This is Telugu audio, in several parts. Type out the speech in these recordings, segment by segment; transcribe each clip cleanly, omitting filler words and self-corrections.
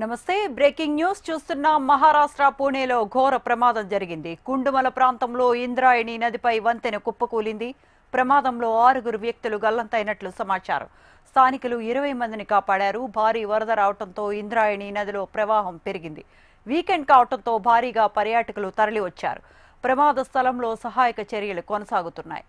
నమస్తే. బ్రేకింగ్ న్యూస్ చూస్తున్నాం. మహారాష్ట్ర పూణేలో ఘోర ప్రమాదం జరిగింది. కుండుమల ప్రాంతంలో ఇంద్రాయణి నదిపై వంతెన కుప్పకూలింది. ప్రమాదంలో 6 వ్యక్తులు గల్లంతైనట్లు సమాచారం. స్థానికులు 20 మందిని కాపాడారు. భారీ వరద రావడంతో ఇంద్రాయణి నదిలో ప్రవాహం పెరిగింది. వీకెండ్ కావడంతో భారీగా పర్యాటకులు తరలివచ్చారు. ప్రమాద స్థలంలో సహాయక చర్యలు కొనసాగుతున్నాయి.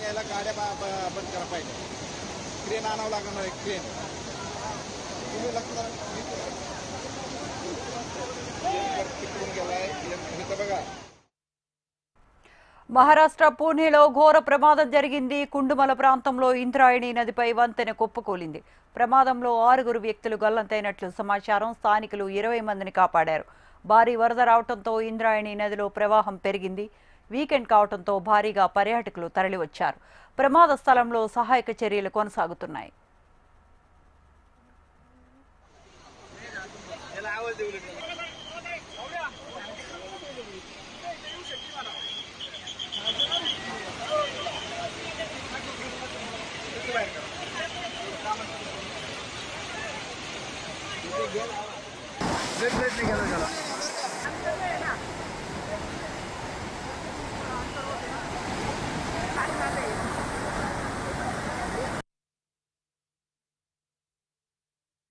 याला गाड्या बंद करा पाहिजे. क्रेन आणावं लागणार आहे. क्रेन तुम्ही लक्ष तिकडून गेलाय इथं बघा. మహారాష్ట్ర పూణేలో ఘోర ప్రమాదం జరిగింది. కుండుమల ప్రాంతంలో ఇంద్రాయణి నదిపై వంతెన కుప్పకూలింది. ప్రమాదంలో 6 వ్యక్తులు గల్లంతైనట్లు సమాచారం. స్థానికులు 20 మందిని కాపాడారు. భారీ వరద రావడంతో ఇంద్రాయణి నదిలో ప్రవాహం పెరిగింది. వీకెండ్ కావడంతో భారీగా పర్యాటకులు తరలివచ్చారు. ప్రమాద స్థలంలో సహాయక చర్యలు కొనసాగుతున్నాయి.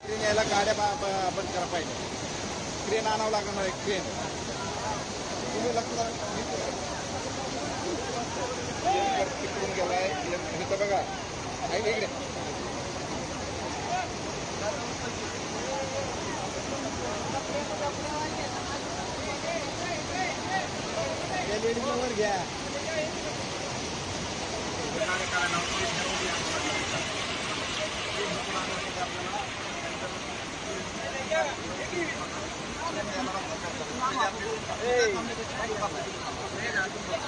क्रेन याला गाड्या बंद करा पाहिजे. क्रेन आणावं लागणार आहे. क्रेन तुम्ही लक्ष तिकडून गेलाय इथं बघा. इकडे वर घ्या.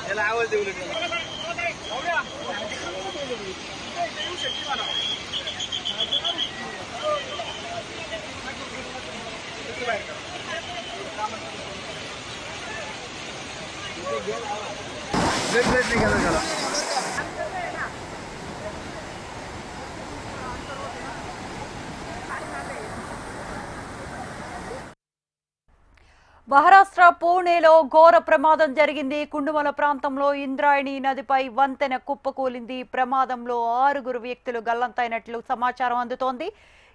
याला आवाज देऊ लागला. మహారాష్ట్ర పూణేలో ఘోర ప్రమాదం జరిగింది. కుండుమల ప్రాంతంలో ఇంద్రాయణి నదిపై వంతెన కుప్పకూలింది. ప్రమాదంలో 6 వ్యక్తులు గల్లంతైనట్లు సమాచారం అందుతోంది.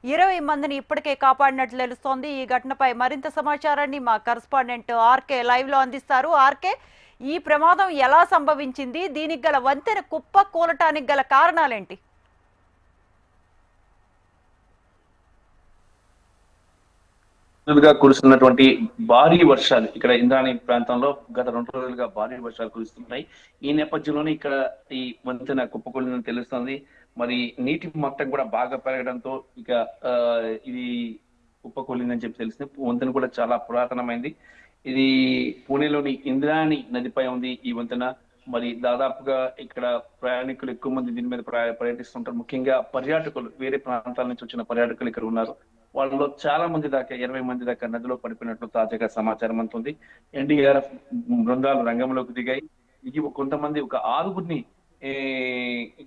20 మందిని ఇప్పటికే కాపాడినట్లు తెలుస్తోంది. ఈ ఘటనపై మరింత సమాచారాన్ని మా కరెస్పాండెంట్ ఆర్కే లైవ్ లో అందిస్తారు. ఆర్కే, ఈ ప్రమాదం ఎలా సంభవించింది? దీనికి గల వంతెన కుప్ప కూలటానికి గల కారణాలేంటి? కురుస్తున్నటువంటి భారీ వర్షాలు ఇక్కడ ఇంద్రాణి ప్రాంతంలో గత 2 రోజులుగా భారీ వర్షాలు కురుస్తున్నాయి. ఈ నేపథ్యంలోనే ఇక్కడ ఈ వంతెన కుప్పకూలిందని తెలుస్తోంది. మరి నీటి మట్టం కూడా బాగా పెరగడంతో ఇక ఇది కుప్పకూలిందని చెప్పి తెలిసింది. వంతెన కూడా చాలా పురాతనమైంది. ఇది పూణేలోని ఇంద్రాణి నదిపై ఉంది ఈ వంతెన. మరి దాదాపుగా ఇక్కడ ప్రయాణికులు ఎక్కువ మంది దీని మీద పర్యటిస్తుంటారు. ముఖ్యంగా పర్యాటకులు, వేరే ప్రాంతాల నుంచి వచ్చిన పర్యాటకులు ఇక్కడ ఉన్నారు. వాళ్ళలో చాలా మంది దాకా 20 మంది దాకా నదిలో పడిపోయినట్లు తాజాగా సమాచారం అందుతుంది. ఎన్డీఆర్ఎఫ్ బృందాలు రంగంలోకి దిగాయి. కొంతమంది ఒక 6గురిని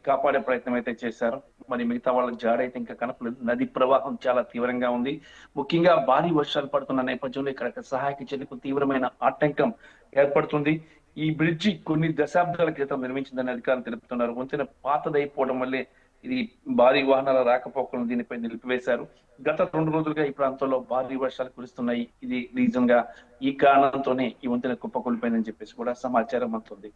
కాపాడే ప్రయత్నం అయితే చేశారు. మరి మిగతా వాళ్ళ జాడైతే ఇంకా కనపలేదు. నది ప్రవాహం చాలా తీవ్రంగా ఉంది. ముఖ్యంగా భారీ వర్షాలు పడుతున్న నేపథ్యంలో ఇక్కడ సహాయక చర్యకు తీవ్రమైన ఆటంకం ఏర్పడుతుంది. ఈ బ్రిడ్జి కొన్ని దశాబ్దాల క్రితం నిర్మించిందని అధికారులు తెలుపుతున్నారు. వంతెన పాతదైపోవడం వల్లే ఇది భారీ వాహనాల రాకపోకలను దీనిపై నిలిపివేశారు. గత 2 రోజులుగా ఈ ప్రాంతంలో భారీ వర్షాలు కురుస్తున్నాయి. ఇది నిజంగా ఈ కారణంతోనే ఈ వంతెన కుప్పకూలిపోయిందని చెప్పేసి కూడా సమాచారం అందుతుంది.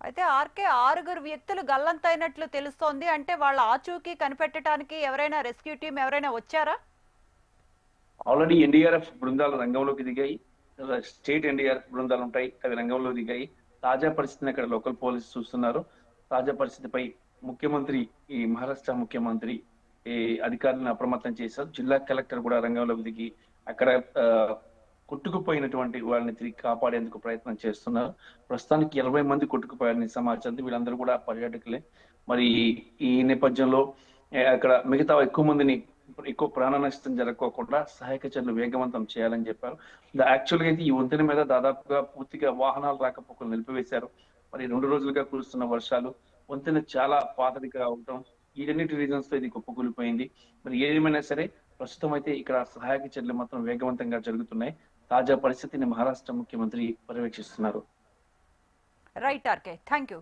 అయితే ఆర్కే 6 వ్యక్తులు గల్లంతైనట్లు తెలుస్తోంది. అంటే వాళ్ళ ఆచూకీ కనిపెట్టడానికి ఎవరైనా రెస్క్యూ టీం ఎవరైనా వచ్చారా? ఆల్రెడీ ఎన్డీఆర్ఎఫ్ బృందాలు రంగంలోకి దిగాయి. స్టేట్ ఎన్డీఆర్ఎఫ్ బృందాలు ఉంటాయి, అవి రంగంలో దిగాయి. తాజా పరిస్థితిని అక్కడ లోకల్ పోలీసు చూస్తున్నారు. తాజా పరిస్థితిపై ముఖ్యమంత్రి, ఈ మహారాష్ట్ర ముఖ్యమంత్రి ఈ అధికారులను అప్రమత్తం చేశారు. జిల్లా కలెక్టర్ కూడా రంగంలోకి దిగి అక్కడ కొట్టుకుపోయినటువంటి వాళ్ళని తిరిగి కాపాడేందుకు ప్రయత్నం చేస్తున్నారు. ప్రస్తుతానికి 20 మంది కొట్టుకుపోయారని సమాచారం. వీళ్ళందరూ కూడా పర్యాటకులే. మరి ఈ నేపథ్యంలో అక్కడ మిగతా ఎక్కువ మందిని, ఎక్కువ ప్రాణ నష్టం జరగకోకుండా సహాయక చర్యలు వేగవంతం చేయాలని చెప్పారు. యాక్చువల్గా అయితే ఈ వంతెన మీద దాదాపుగా పూర్తిగా వాహనాలు రాకపోకలు నిలిపివేశారు. మరి 2 రోజులుగా కురుస్తున్న వర్షాలు, వంతెన చాలా పాతదిగా ఉండటం, వీటన్నిటి రీజన్స్ తో ఇది కుప్పకూలిపోయింది. మరి ఏదేమైనా సరే ప్రస్తుతం అయితే ఇక్కడ సహాయక చర్యలు మాత్రం వేగవంతంగా జరుగుతున్నాయి. తాజా పరిస్థితిని మహారాష్ట్ర ముఖ్యమంత్రి పర్యవేక్షిస్తున్నారు. Right RK, thank you.